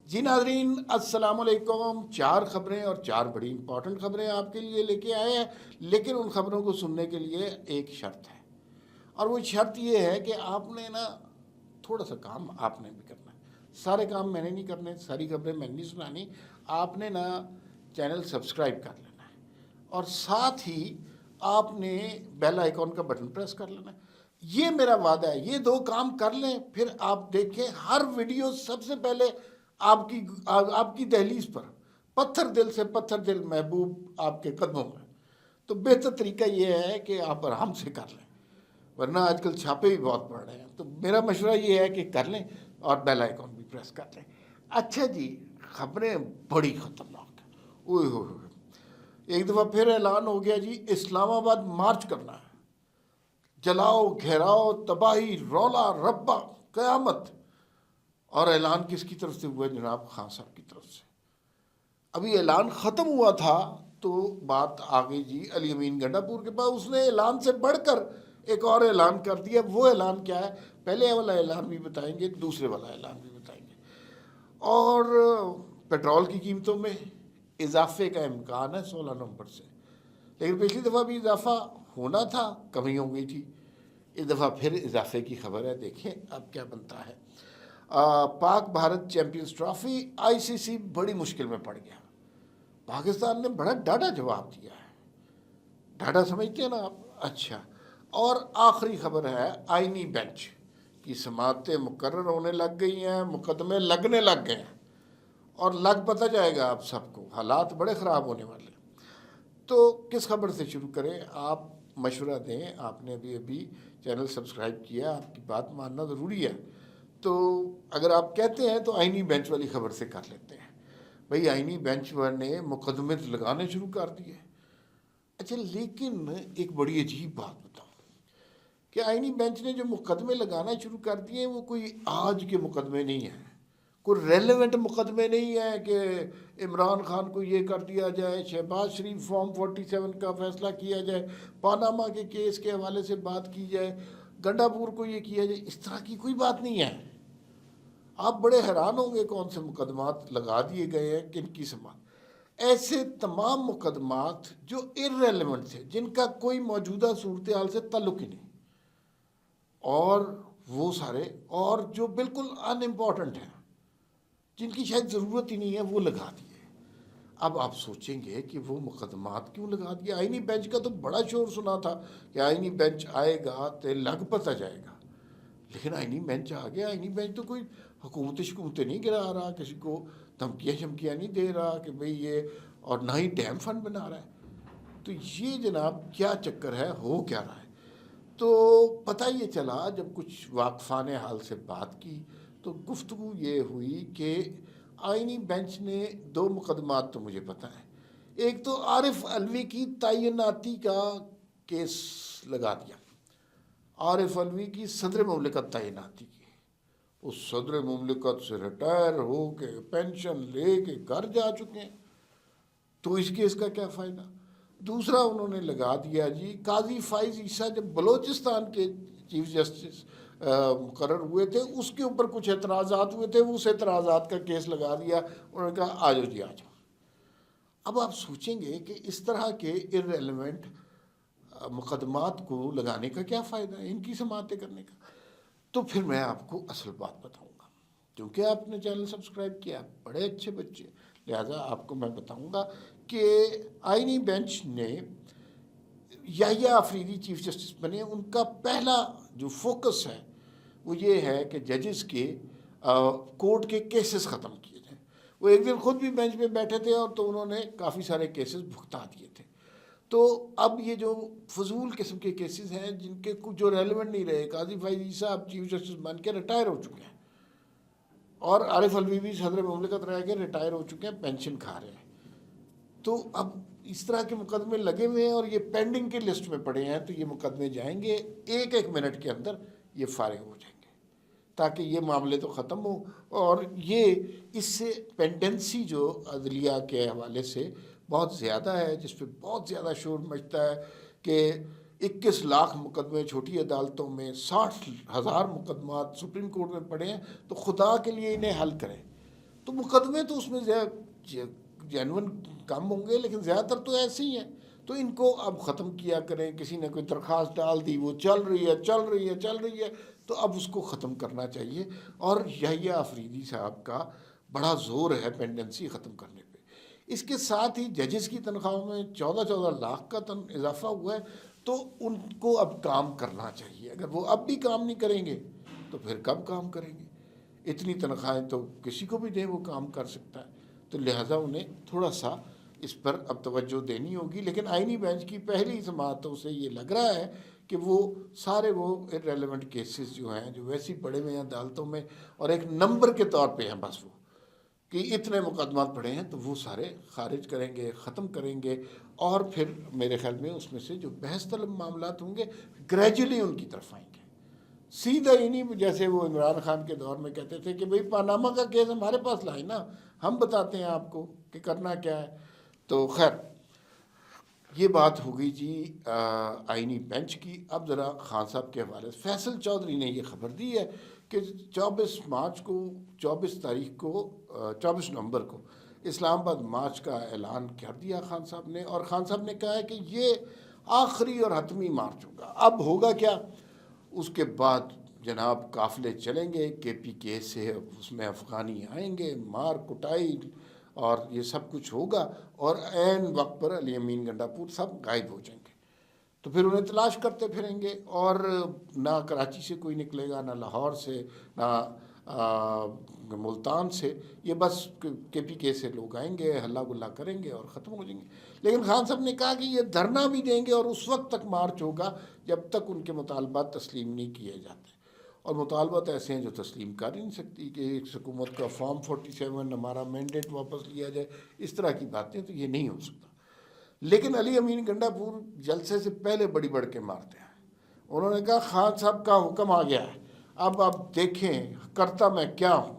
जी नाज़रीन, अस्सलाम वालेकुम। चार खबरें और चार बड़ी इंपॉर्टेंट खबरें आपके लिए लेके आए हैं, लेकिन उन खबरों को सुनने के लिए एक शर्त है। और वो शर्त ये है कि आपने ना थोड़ा सा काम आपने भी करना है। सारे काम मैंने नहीं करने, सारी खबरें मैंने नहीं सुनानी। आपने ना चैनल सब्सक्राइब कर लेना है और साथ ही आपने बेल आइकॉन का बटन प्रेस कर लेना है। ये मेरा वादा है, ये दो काम कर लें, फिर आप देखें हर वीडियो सबसे पहले आपकी दहलीज पर पत्थर दिल से पत्थर दिल महबूब आपके कदमों में। तो बेहतर तरीका ये है कि आप आराम से कर लें, वरना आजकल छापे भी बहुत पड़ रहे हैं। तो मेरा मशवरा ये है कि कर लें और बेल आइकॉन भी प्रेस कर लें। अच्छा जी, खबरें बड़ी ख़तरनाक हैं। ओए हो, एक दफ़ा फिर ऐलान हो गया जी, इस्लामाबाद मार्च करना है। जलाओ, घेराओ, तबाही, रौला रब्बा, क़यामत। और ऐलान किसकी तरफ से हुआ? जनाब खान साहब की तरफ से। अभी ऐलान ख़त्म हुआ था तो बात आ गई जी अली अमीन गंडापुर के पास। उसने ऐलान से बढ़कर एक और ऐलान कर दिया। वो ऐलान क्या है, पहले वाला ऐलान भी बताएंगे, दूसरे वाला ऐलान भी बताएंगे। और पेट्रोल की कीमतों में इजाफे का इम्कान है 16 नवंबर से। लेकिन पिछली दफ़ा भी इजाफा होना था, कमी हो गई थी। इस दफ़ा फिर इजाफे की खबर है, देखें अब क्या बनता है। Pak Bharat champions trophy, ICC बड़ी मुश्किल में पड़ गया। पाकिस्तान ने बड़ा डाढ़ा जवाब दिया है। डाढ़ा समझते हैं ना आप? अच्छा, और आखिरी खबर है, आईनी बेंच की समाअतें मुकर्रर होने लग गई हैं, मुकदमे लगने लग गए हैं। और लग पता जाएगा आप सबको, हालात बड़े ख़राब होने वाले हैं। तो किस खबर से शुरू करें? आप मशवरा दें। आपने अभी अभी चैनल सब्सक्राइब किया, आपकी बात मानना ज़रूरी है। तो अगर आप कहते हैं तो आईनी बेंच वाली खबर से कर लेते हैं। भाई, आईनी बेंच ने मुकदमे लगाने शुरू कर दिए। अच्छा, लेकिन एक बड़ी अजीब बात बताऊं कि आईनी बेंच ने जो मुकदमे लगाना शुरू कर दिए वो कोई आज के मुकदमे नहीं हैं, कोई रेलेवेंट मुकदमे नहीं है कि इमरान खान को ये कर दिया जाए, शहबाज शरीफ फॉर्म 47 का फैसला किया जाए, पानामा के केस के हवाले से बात की जाए, गंडापुर को ये किया जाए। इस तरह की कोई बात नहीं है। आप बड़े हैरान होंगे कौन से मुकदमात लगा दिए गए हैं, किन की समात। ऐसे तमाम मुकदमात जो इररेलेवेंट थे, जिनका कोई मौजूदा सूरत हाल से ताल्लुक़ ही नहीं, और वो सारे, और जो बिल्कुल अनइम्पॉर्टेंट हैं, जिनकी शायद ज़रूरत ही नहीं है, वो लगा दिए। अब आप सोचेंगे कि वो मुकदमात क्यों लगा दिए? आईनी बेंच का तो बड़ा शोर सुना था कि आईनी बेंच आएगा तो लग पता जाएगा। लेकिन आईनी बेंच आ गया। आईनी बेंच तो कोई हुकूमतें नहीं गिरा रहा, किसी को धमकियाँ शमकियाँ नहीं दे रहा कि भाई ये, और ना ही डैम फंड बना रहा है। तो ये जनाब क्या चक्कर है, हो क्या रहा है? तो पता ये चला, जब कुछ वाकफान हाल से बात की तो गुफ्तगू ये हुई कि आईनी बेंच ने दो मुकदमात तो मुझे पता है। एक तो आरिफ अलवी की तैनाती का केस लगा दिया। आरिफ अलवी की सदर मुमलिकत तैनाती की, उस सदर मुमलिकत से रिटायर हो के पेंशन ले के घर जा चुके हैं, तो इस केस का क्या फ़ायदा? दूसरा उन्होंने लगा दिया जी, काजी फाइज ईसा जब बलोचिस्तान के चीफ जस्टिस मुकर्रर हुए थे, उसके ऊपर कुछ एतराज़ात हुए थे, उस एतराज़ात का केस लगा दिया। उन्होंने कहा आ जाओ जी, आ जाओ। अब आप सोचेंगे कि इस तरह के इररेलेवेंट मुकदमात को लगाने का क्या फ़ायदा है, इनकी समाअतें करने का? तो फिर मैं आपको असल बात बताऊंगा, क्योंकि आपने चैनल सब्सक्राइब किया, बड़े अच्छे बच्चे, लिहाजा आपको मैं बताऊंगा कि आईनी बेंच ने, याहिया अफरीदी चीफ जस्टिस बने, उनका पहला जो फोकस है वो ये है कि जजेस के कोर्ट के केसेस ख़त्म किए जाएँ। वो एक दिन खुद भी बेंच पे बैठे थे और तो उन्होंने काफ़ी सारे केसेस भुगता दिए थे। तो अब ये जो फजूल किस्म के केसेस हैं, जिनके कुछ जो रेलिवेंट नहीं रहे, काजी फाइज साहब चीफ जस्टिस बन के रिटायर हो चुके हैं, और आरिफ अलवी भी सदर मुमलिकत रह के रिटायर हो चुके हैं, पेंशन खा रहे हैं। तो अब इस तरह के मुकदमे लगे हुए हैं और ये पेंडिंग की लिस्ट में पड़े हैं। तो ये मुकदमे जाएंगे, एक एक मिनट के अंदर ये फारिग हो जाएंगे, ताकि ये मामले तो ख़त्म हो। और ये इससे पेंडेंसी जो अदलिया के हवाले से बहुत ज़्यादा है, जिस पर बहुत ज़्यादा शोर मचता है कि 21 लाख मुकदमे छोटी अदालतों में, 60,000 मुकदमात सुप्रीम कोर्ट में पड़े हैं, तो खुदा के लिए इन्हें हल करें। तो मुकदमे तो उसमें जेन्युइन कम होंगे, लेकिन ज़्यादातर तो ऐसे ही हैं। तो इनको अब ख़त्म किया करें। किसी ने कोई दरख्वास्त डाल दी, वो चल रही है चल रही है चल रही है, तो अब उसको ख़त्म करना चाहिए। और यहिया अफरीदी साहब का बड़ा ज़ोर है पेंडेंसी ख़त्म करने पे। इसके साथ ही जजेस की तनख्वाह में 14-14 लाख का इजाफा हुआ है, तो उनको अब काम करना चाहिए। अगर वो अब भी काम नहीं करेंगे तो फिर कब काम करेंगे? इतनी तनख्वाहें तो किसी को भी दें वो काम कर सकता है। तो लिहाजा उन्हें थोड़ा सा इस पर अब तवज्जो देनी होगी। लेकिन आईनी बेंच की पहली समाअतों से ये लग रहा है कि वो सारे वो इररेलेवेंट केसेस जो हैं, जो वैसे ही पड़े हुए हैं अदालतों में और एक नंबर के तौर पे हैं, बस वो कि इतने मुकदमा पड़े हैं, तो वो सारे खारिज करेंगे, ख़त्म करेंगे। और फिर मेरे ख्याल में उसमें से जो बहस तलब मामलात होंगे ग्रेजुअली उनकी तरफ आएंगे। सीधा ही नहीं, जैसे वो इमरान खान के दौर में कहते थे कि भाई पानामा का केस हमारे पास लाए ना, हम बताते हैं आपको कि करना क्या है। तो खैर ये बात हो गई जी आईनी बेंच की। अब ज़रा खान साहब के हवाले से फैसल चौधरी ने ये खबर दी है कि 24 तारीख को 24 नवंबर को इस्लामाबाद मार्च का ऐलान कर दिया खान साहब ने। और खान साहब ने कहा है कि ये आखिरी और हतमी मार्च होगा। अब होगा क्या, उसके बाद जनाब काफ़िले चलेंगे KPK से, उसमें अफ़गानी आएंगे, मार कुटाई और ये सब कुछ होगा। और ऐन वक्त पर अली अमीन गंडापुर सब गायब हो जाएंगे। तो फिर उन्हें तलाश करते फिरेंगे और ना कराची से कोई निकलेगा, ना लाहौर से, ना मुल्तान से। ये बस KPK से लोग आएंगे, हल्ला गुल्ला करेंगे और ख़त्म हो जाएंगे। लेकिन खान साहब ने कहा कि ये धरना भी देंगे और उस वक्त तक मार्च होगा जब तक उनके मुतालबात तस्लीम नहीं किए जाते। और मुतालबात ऐसे हैं जो तस्लीम कर ही नहीं सकती कि एक हुकूमत का फॉर्म 47 हमारा मैंडेट वापस लिया जाए, इस तरह की बातें तो ये नहीं हो सकता। लेकिन अली अमीन गंडापुर जलसे से पहले बड़ी बढ़ के मारते हैं। उन्होंने कहा खान साहब का हुक्म आ गया है, अब आप देखें करता मैं क्या हूँ।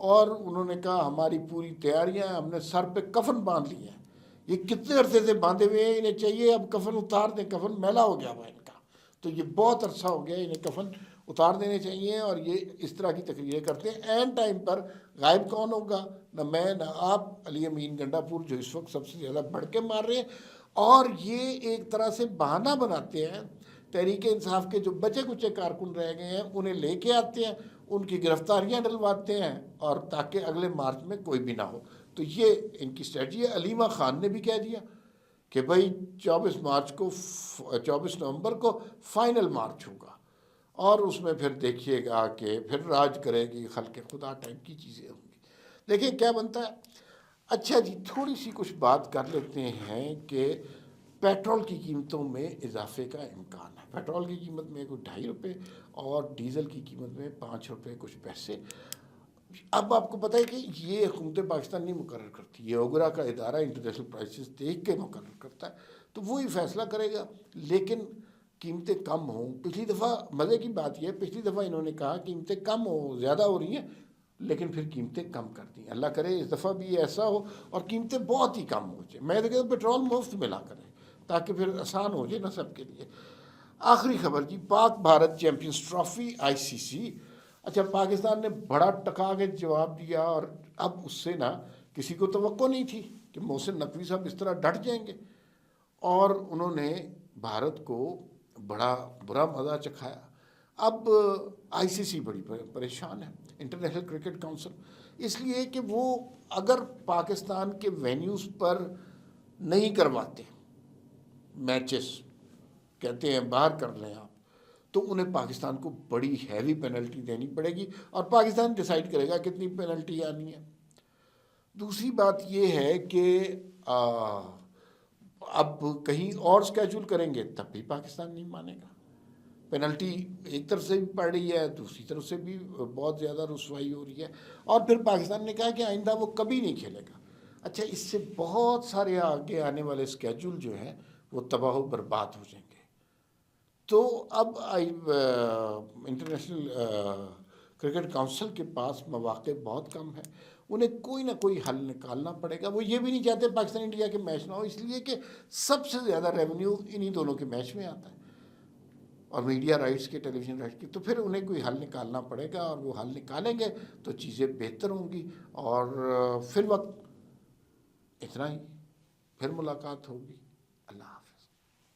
और उन्होंने कहा हमारी पूरी तैयारियां हैं, हमने सर पे कफन बांध लिए हैं। ये कितने अरसे से बांधे हुए हैं, इन्हें चाहिए अब कफन उतार दें, कफन मैला हो गया हुआ इनका, तो ये बहुत अरसा हो गया, इन्हें कफन उतार देने चाहिए। और ये इस तरह की तकरीरें करते हैं। एन टाइम पर गायब कौन होगा, न मैं न आप, अली अमीन गंडापुर जो इस वक्त सबसे ज़्यादा बढ़ के मार रहे हैं। और ये एक तरह से बहाना बनाते हैं, तहरीक इंसाफ के जो बचे कुचे कारकुन रह गए हैं उन्हें लेके आते हैं, उनकी गिरफ्तारियां डलवाते हैं, और ताकि अगले मार्च में कोई भी ना हो। तो ये इनकी स्ट्रेटजी है। अलीमा खान ने भी कह दिया कि भाई 24 नवंबर को फाइनल मार्च होगा और उसमें फिर देखिएगा कि फिर राज करेगी खल्क़े खुदा टाइप की चीज़ें होंगी। देखिए क्या बनता है। अच्छा जी, थोड़ी सी कुछ बात कर लेते हैं कि पेट्रोल की कीमतों में इजाफे का इम्कान है। पेट्रोल की कीमत में कुछ 2.5 रुपये और डीज़ल की कीमत में 5 रुपये कुछ पैसे। अब आपको पता है कि ये हुकूमत पाकिस्तान नहीं मुकर्रर करती, ये ओगरा का इदारा इंटरनेशनल प्राइसेस देख के मुकर्रर करता है, तो वो ही फैसला करेगा। लेकिन कीमतें कम हों, पिछली दफ़ा मज़े की बात यह है, पिछली दफ़ा इन्होंने कहा कीमतें कम हो, ज़्यादा हो रही हैं, लेकिन फिर कीमतें कम कर दी। अल्लाह करे इस दफ़ा भी ऐसा हो और कीमतें बहुत ही कम हो जाए। मैं तो कहता हूँ पेट्रोल मुफ्त मिला करें ताकि फिर आसान हो जाए ना सबके लिए। आखिरी खबर जी, Pak Bharat champions trophy ICC। अच्छा, पाकिस्तान ने बड़ा टका के जवाब दिया और अब उससे ना किसी को तवक्को नहीं थी कि मोहसिन नकवी साहब इस तरह डट जाएंगे। और उन्होंने भारत को बड़ा बुरा मज़ा चखाया। अब ICC बड़ी परेशान है, इंटरनेशनल क्रिकेट काउंसिल, इसलिए कि वो अगर पाकिस्तान के वेन्यूज़ पर नहीं करवाते मैचेस, कहते हैं बाहर कर लें आप, तो उन्हें पाकिस्तान को बड़ी हैवी पेनल्टी देनी पड़ेगी और पाकिस्तान डिसाइड करेगा कितनी पेनल्टी आनी है। दूसरी बात ये है कि अब कहीं और स्केड्यूल करेंगे तब भी पाकिस्तान नहीं मानेगा। पेनल्टी एक तरफ से भी पड़ रही है, दूसरी तरफ से भी बहुत ज़्यादा रुसवाई हो रही है। और फिर पाकिस्तान ने कहा कि आइंदा वो कभी नहीं खेलेगा। अच्छा, इससे बहुत सारे आगे आने वाले स्केड्यूल जो हैं वो तबाह बर्बाद हो जाएंगे। तो अब इंटरनेशनल क्रिकेट काउंसिल के पास मौक़े बहुत कम है, उन्हें कोई ना कोई हल निकालना पड़ेगा। वो ये भी नहीं चाहते पाकिस्तान इंडिया के मैच ना हो, इसलिए कि सबसे ज़्यादा रेवेन्यू इन्हीं दोनों के मैच में आता है। और मीडिया राइट्स के, टेलीविज़न राइट्स की, तो फिर उन्हें कोई हल निकालना पड़ेगा और वो हल निकालेंगे तो चीज़ें बेहतर होंगी। और फिर वक्त इतना ही, फिर मुलाकात होगी। अल्लाह हाफ़िज़।